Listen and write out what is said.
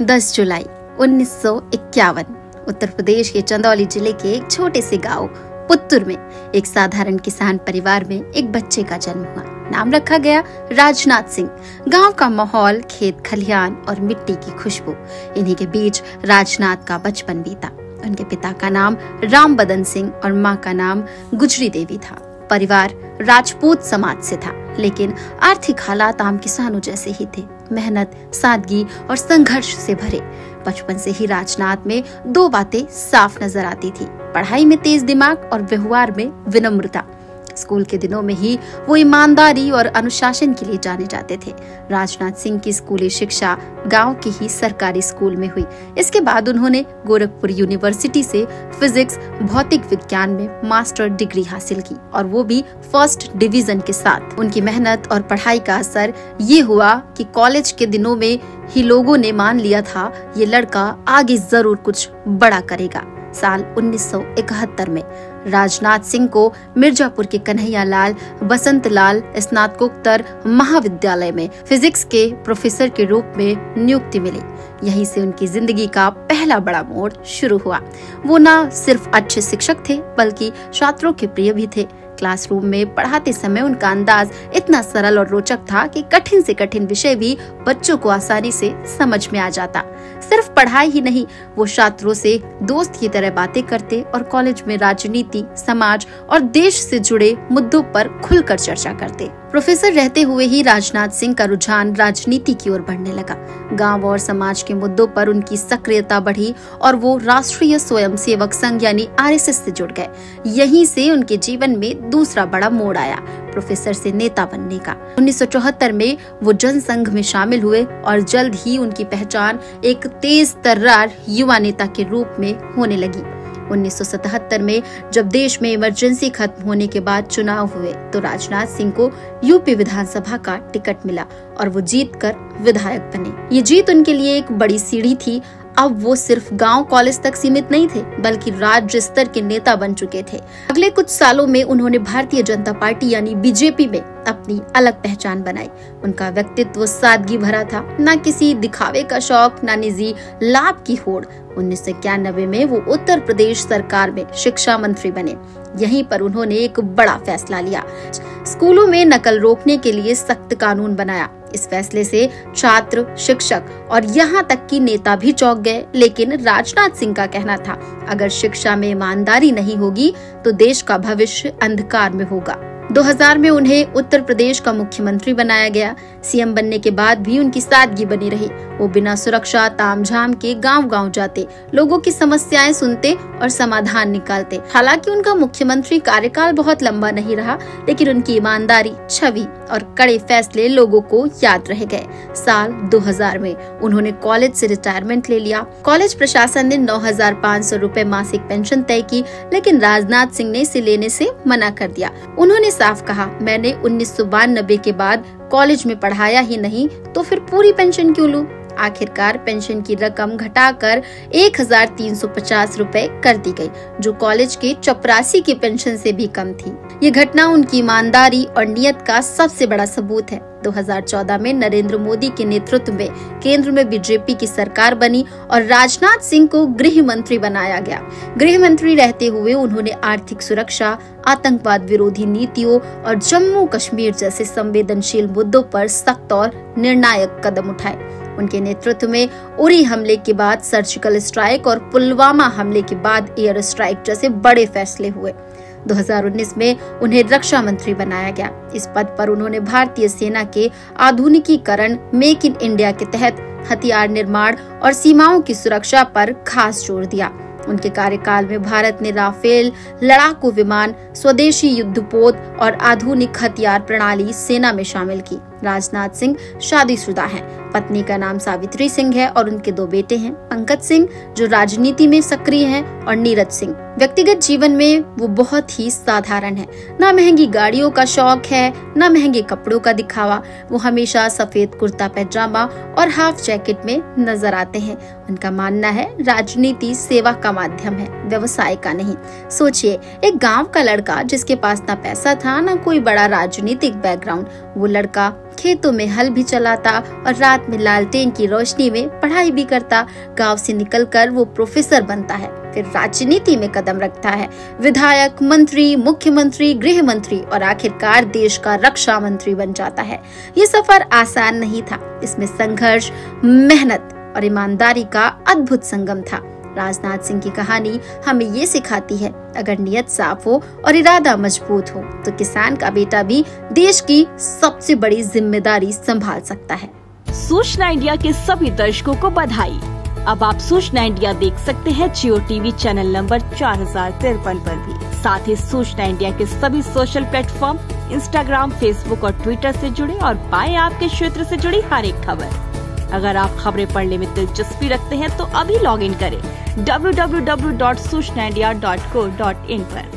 10 जुलाई 1951 उत्तर प्रदेश के चंदौली जिले के एक छोटे से गांव पुत्तूर में एक साधारण किसान परिवार में एक बच्चे का जन्म हुआ। नाम रखा गया राजनाथ सिंह। गांव का माहौल, खेत खलिहान और मिट्टी की खुशबू, इन्हीं के बीच राजनाथ का बचपन बीता। उनके पिता का नाम राम बदन सिंह और माँ का नाम गुजरी देवी था। परिवार राजपूत समाज से था, लेकिन आर्थिक हालात आम किसानों जैसे ही थे। मेहनत, सादगी और संघर्ष से भरे। बचपन से ही राजनाथ में दो बातें साफ नजर आती थी, पढ़ाई में तेज दिमाग और व्यवहार में विनम्रता। स्कूल के दिनों में ही वो ईमानदारी और अनुशासन के लिए जाने जाते थे। राजनाथ सिंह की स्कूली शिक्षा गांव के ही सरकारी स्कूल में हुई। इसके बाद उन्होंने गोरखपुर यूनिवर्सिटी से फिजिक्स भौतिक विज्ञान में मास्टर डिग्री हासिल की, और वो भी फर्स्ट डिवीजन के साथ। उनकी मेहनत और पढ़ाई का असर ये हुआ कि कॉलेज के दिनों में ही लोगों ने मान लिया था ये लड़का आगे जरूर कुछ बड़ा करेगा। साल 1971 में राजनाथ सिंह को मिर्जापुर के कन्हैया लाल बसंत लाल स्नातकोत्तर महाविद्यालय में फिजिक्स के प्रोफेसर के रूप में नियुक्ति मिली। यहीं से उनकी जिंदगी का पहला बड़ा मोड़ शुरू हुआ। वो न सिर्फ अच्छे शिक्षक थे, बल्कि छात्रों के प्रिय भी थे। क्लासरूम में पढ़ाते समय उनका अंदाज इतना सरल और रोचक था कि कठिन से कठिन विषय भी बच्चों को आसानी से समझ में आ जाता। सिर्फ पढ़ाई ही नहीं, वो छात्रों से दोस्त की तरह बातें करते और कॉलेज में राजनीति, समाज और देश से जुड़े मुद्दों पर खुलकर चर्चा करते। प्रोफेसर रहते हुए ही राजनाथ सिंह का रुझान राजनीति की ओर बढ़ने लगा। गांव और समाज के मुद्दों पर उनकी सक्रियता बढ़ी और वो राष्ट्रीय स्वयंसेवक संघ यानी आरएसएस से जुड़ गए। यहीं से उनके जीवन में दूसरा बड़ा मोड़ आया, प्रोफेसर से नेता बनने का। 1974 में वो जनसंघ में शामिल हुए और जल्द ही उनकी पहचान एक तेज तर्रार युवा नेता के रूप में होने लगी। 1977 में जब देश में इमरजेंसी खत्म होने के बाद चुनाव हुए, तो राजनाथ सिंह को यूपी विधानसभा का टिकट मिला और वो जीतकर विधायक बने। ये जीत उनके लिए एक बड़ी सीढ़ी थी। अब वो सिर्फ गांव कॉलेज तक सीमित नहीं थे, बल्कि राज्य स्तर के नेता बन चुके थे। अगले कुछ सालों में उन्होंने भारतीय जनता पार्टी यानी बीजेपी में अपनी अलग पहचान बनाई। उनका व्यक्तित्व सादगी भरा था, न किसी दिखावे का शौक, न निजी लाभ की होड़। 1991 में वो उत्तर प्रदेश सरकार में शिक्षा मंत्री बने। यहीं पर उन्होंने एक बड़ा फैसला लिया। स्कूलों में नकल रोकने के लिए सख्त कानून बनाया। इस फैसले से छात्र, शिक्षक और यहाँ तक कि नेता भी चौंक गए। लेकिन राजनाथ सिंह का कहना था, अगर शिक्षा में ईमानदारी नहीं होगी तो देश का भविष्य अंधकार में होगा। 2000 में उन्हें उत्तर प्रदेश का मुख्यमंत्री बनाया गया। सीएम बनने के बाद भी उनकी सादगी बनी रही। वो बिना सुरक्षा तामझाम के गांव-गांव जाते, लोगों की समस्याएं सुनते और समाधान निकालते। हालांकि उनका मुख्यमंत्री कार्यकाल बहुत लंबा नहीं रहा, लेकिन उनकी ईमानदारी, छवि और कड़े फैसले लोगों को याद रह गए। साल 2000 में उन्होंने कॉलेज से रिटायरमेंट ले लिया। कॉलेज प्रशासन ने 9,500 रुपए मासिक पेंशन तय की, लेकिन राजनाथ सिंह ने इसे लेने से मना कर दिया। उन्होंने साफ कहा, मैंने 1992 के बाद कॉलेज में पढ़ाया ही नहीं, तो फिर पूरी पेंशन क्यों लूं? आखिरकार पेंशन की रकम घटाकर 1,350 रुपए कर दी गई, जो कॉलेज के चपरासी की पेंशन से भी कम थी। ये घटना उनकी ईमानदारी और नियत का सबसे बड़ा सबूत है। 2014 में नरेंद्र मोदी के नेतृत्व में केंद्र में बीजेपी की सरकार बनी और राजनाथ सिंह को गृह मंत्री बनाया गया। गृह मंत्री रहते हुए उन्होंने आर्थिक सुरक्षा, आतंकवाद विरोधी नीतियों और जम्मू कश्मीर जैसे संवेदनशील मुद्दों पर सख्त और निर्णायक कदम उठाए। उनके नेतृत्व में उरी हमले के बाद सर्जिकल स्ट्राइक और पुलवामा हमले के बाद एयर स्ट्राइक जैसे बड़े फैसले हुए। 2019 में उन्हें रक्षा मंत्री बनाया गया। इस पद पर उन्होंने भारतीय सेना के आधुनिकीकरण, मेक इन इंडिया के तहत हथियार निर्माण और सीमाओं की सुरक्षा पर खास जोर दिया। उनके कार्यकाल में भारत ने राफेल लड़ाकू विमान, स्वदेशी युद्धपोत और आधुनिक हथियार प्रणाली सेना में शामिल की। राजनाथ सिंह शादीशुदा हैं। पत्नी का नाम सावित्री सिंह है और उनके दो बेटे हैं, पंकज सिंह जो राजनीति में सक्रिय हैं और नीरज सिंह। व्यक्तिगत जीवन में वो बहुत ही साधारण है। ना महंगी गाड़ियों का शौक है, ना महंगे कपड़ों का दिखावा। वो हमेशा सफेद कुर्ता पैजामा और हाफ जैकेट में नजर आते हैं। उनका मानना है राजनीति सेवा का माध्यम है, व्यवसाय का नहीं। सोचिए, एक गांव का लड़का जिसके पास ना पैसा था, ना कोई बड़ा राजनीतिक बैकग्राउंड, वो लड़का खेतों में हल भी चलाता और रात में लालटेन की रोशनी में पढ़ाई भी करता। गांव से निकलकर वो प्रोफेसर बनता है, फिर राजनीति में कदम रखता है, विधायक, मंत्री, मुख्यमंत्री, गृह मंत्री और आखिरकार देश का रक्षा मंत्री बन जाता है। ये सफर आसान नहीं था, इसमें संघर्ष, मेहनत और ईमानदारी का अद्भुत संगम था। राजनाथ सिंह की कहानी हमें ये सिखाती है, अगर नियत साफ हो और इरादा मजबूत हो तो किसान का बेटा भी देश की सबसे बड़ी जिम्मेदारी संभाल सकता है। सूचना इंडिया के सभी दर्शकों को बधाई। अब आप सूचना इंडिया देख सकते हैं जियो टीवी चैनल नंबर 4053 पर भी। साथ ही सूचना इंडिया के सभी सोशल प्लेटफॉर्म इंस्टाग्राम, फेसबुक और ट्विटर से जुड़े और पाएं आपके क्षेत्र से जुड़ी हर एक खबर। अगर आप खबरें पढ़ने में दिलचस्पी रखते हैं तो अभी लॉग इन करें www.सूचनाindia.co.in पर।